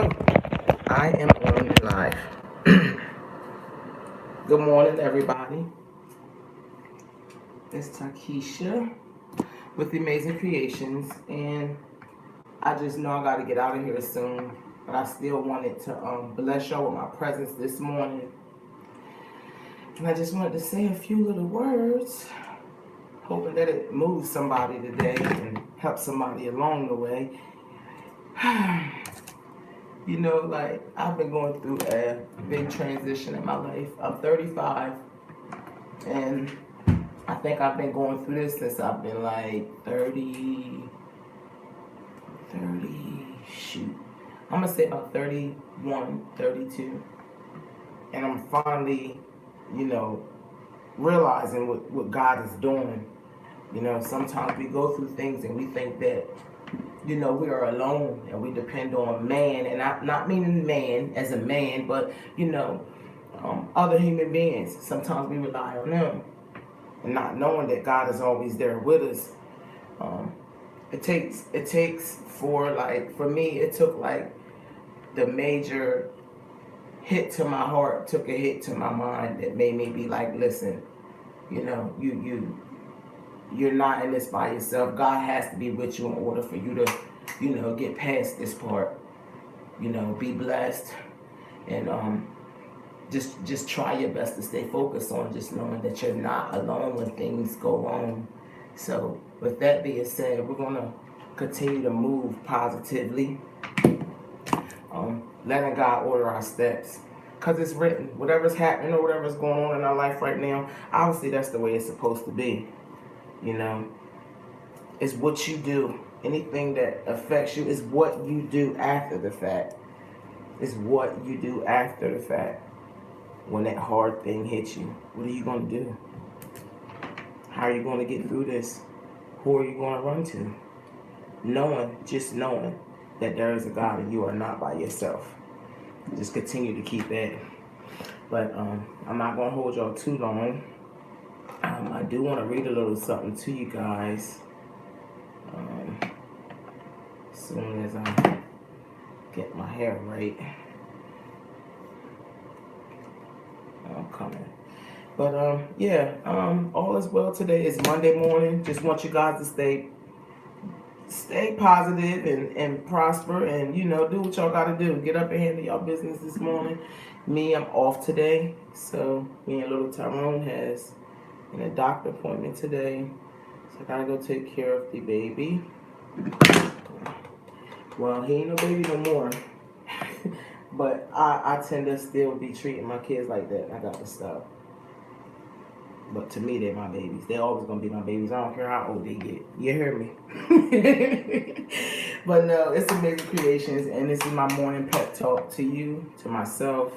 go. I am on live. Good morning, everybody. It's Takesha with the Amazing Creations, and I just know I got to get out of here soon, but I still wanted to bless y'all with my presence this morning, and I just wanted to say a few little words, hoping that it moves somebody today and helps somebody along the way. You know, like, I've been going through a big transition in my life. I'm 35, and I think I've been going through this since I've been like 30, shoot. I'm gonna say about 31, 32. And I'm finally, you know, realizing what God is doing. You know, sometimes we go through things and we think that, you know, we are alone and we depend on man, and not meaning man as a man, but, you know, other human beings. Sometimes we rely on them and not knowing that God is always there with us. Um, it takes for me, it took like the major hit to my heart, took a hit to my mind that made me be like, listen, you know, you're not in this by yourself. God has to be with you in order for you to, you know, get past this part. You know, be blessed, and just try your best to stay focused on just knowing that you're not alone when things go wrong. So with that being said, we're gonna continue to move positively, letting God order our steps. Because it's written, whatever's happening or whatever's going on in our life right now, obviously that's the way it's supposed to be. You know, it's what you do. Anything that affects you is what you do after the fact. It's what you do after the fact. When that hard thing hits you, what are you going to do? How are you going to get through this? Who are you going to run to? Just knowing that there is a God and you are not by yourself. Just continue to keep that. But I'm not going to hold y'all too long. I do want to read a little something to you guys. As soon as I get my hair right. I'm coming. But all is well today. It's Monday morning. Just want you guys to stay positive and prosper, and, you know, do what y'all gotta do. Get up and handle y'all business this morning. Me, I'm off today. So me and little Tyrone has a doctor appointment today. So I gotta go take care of the baby. Well, he ain't no baby no more. But I tend to still be treating my kids like that. I got to stop. But to me, they're my babies. They're always going to be my babies. I don't care how old they get. You hear me? But no, it's Amazing Creations. And this is my morning pep talk to you, to myself,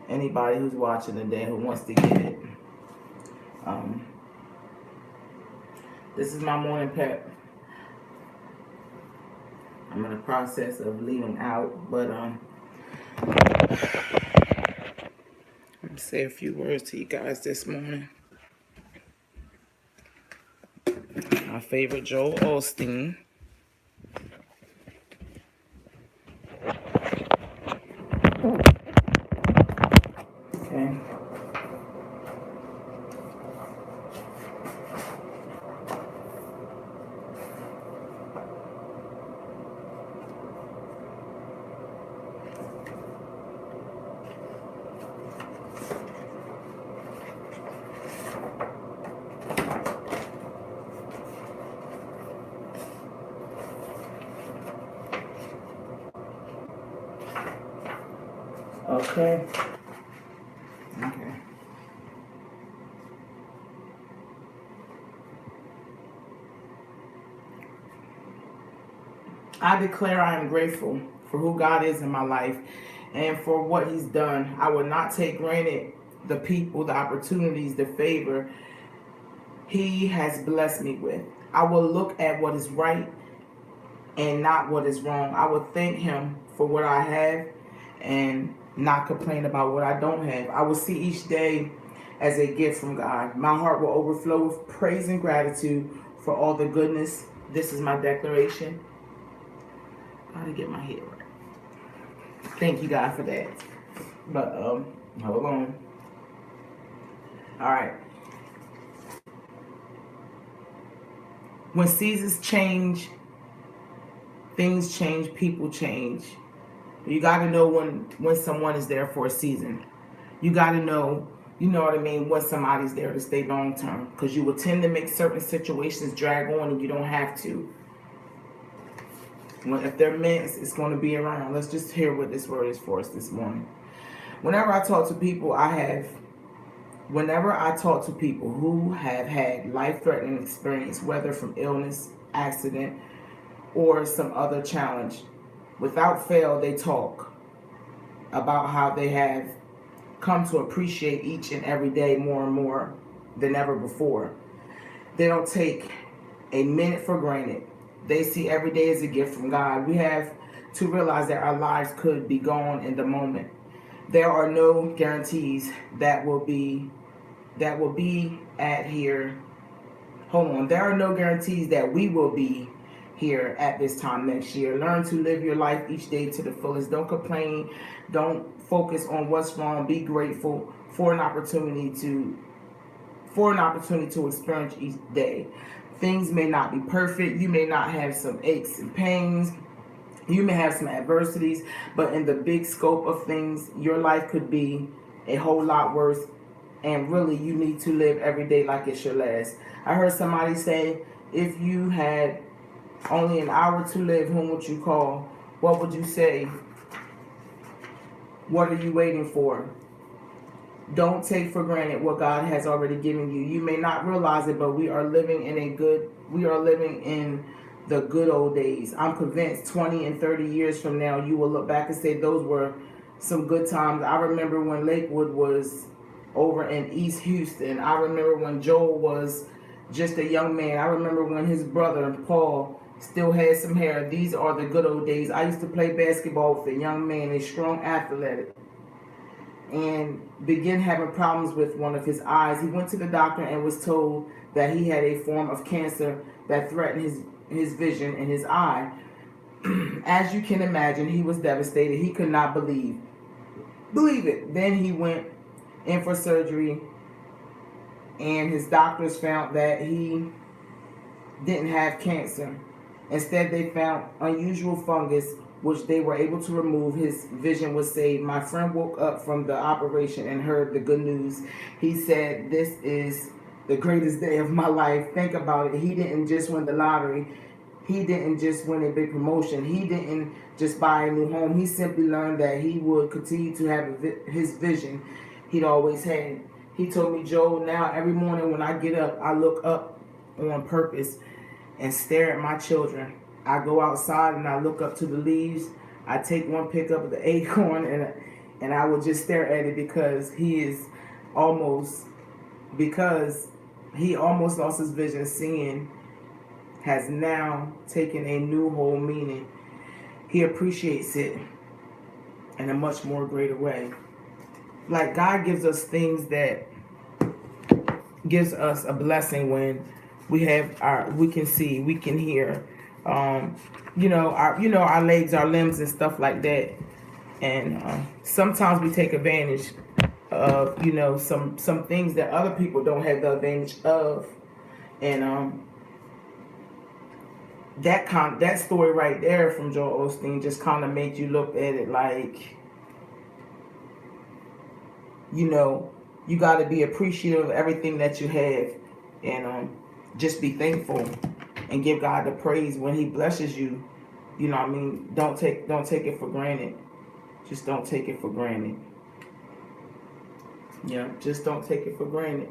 anybody who's watching today who wants to get it. This is my morning pep. I'm in the process of leaving out, but let me say a few words to you guys this morning. My favorite Joel Osteen. Okay. Okay. I declare I am grateful for who God is in my life and for what He's done. I will not take granted the people, the opportunities, the favor He has blessed me with. I will look at what is right and not what is wrong. I will thank Him for what I have and not complain about what I don't have. I will see each day as a gift from God. My heart will overflow with praise and gratitude for all the goodness. This is my declaration. Gotta get my head right. Thank you, God, for that. But hold on. All right. When seasons change, things change, people change. You got to know when someone is there for a season. You got to know, you know what I mean, when somebody's there to stay long term. Because you will tend to make certain situations drag on and you don't have to. If they're meant, it's going to be around. Let's just hear what this word is for us this morning. Whenever I talk to people who have had life-threatening experience, whether from illness, accident, or some other challenge, without fail, they talk about how they have come to appreciate each and every day more and more than ever before. They don't take a minute for granted. They see every day as a gift from God. We have to realize that our lives could be gone in the moment. There are no guarantees that will be at here. Hold on. There are no guarantees that we will be here at this time next year. Learn to live your life each day to the fullest. Don't complain. Don't focus on what's wrong. Be grateful for an opportunity to experience each day. Things may not be perfect. You may not have some aches and pains. You may have some adversities, but in the big scope of things, your life could be a whole lot worse. And really, you need to live every day like it's your last. I heard somebody say, if you had only an hour to live, whom would you call? What would you say? What are you waiting for? Don't take for granted what God has already given you. You may not realize it, but we are living in the good old days. I'm convinced 20 and 30 years from now, you will look back and say those were some good times. I remember when Lakewood was over in East Houston. I remember when Joel was just a young man. I remember when his brother, Paul, still had some hair. These are the good old days. I used to play basketball with a young man, a strong athlete, and began having problems with one of his eyes. He went to the doctor and was told that he had a form of cancer that threatened his vision in his eye. As you can imagine, he was devastated. He could not believe it. Then he went in for surgery, and his doctors found that he didn't have cancer. Instead, they found unusual fungus, which they were able to remove. His vision was saved. My friend woke up from the operation and heard the good news. He said, "This is the greatest day of my life." Think about it. He didn't just win the lottery. He didn't just win a big promotion. He didn't just buy a new home. He simply learned that he would continue to have his vision he'd always had. He told me, "Joe, now every morning when I get up, I look up on purpose and stare at my children. I go outside and I look up to the leaves. I take one pick up of the acorn and I will just stare at it because he almost lost his vision. Seeing has now taken a new whole meaning. He appreciates it in a much more greater way." Like, God gives us things that gives us a blessing when we can see, we can hear, our legs, our limbs and stuff like that. And sometimes we take advantage of, some things that other people don't have the advantage of. And that story right there from Joel Osteen just kind of made you look at it like, you got to be appreciative of everything that you have, and just be thankful and give God the praise when He blesses you. You know what I mean? Don't take it for granted. Just don't take it for granted. Yeah, just don't take it for granted.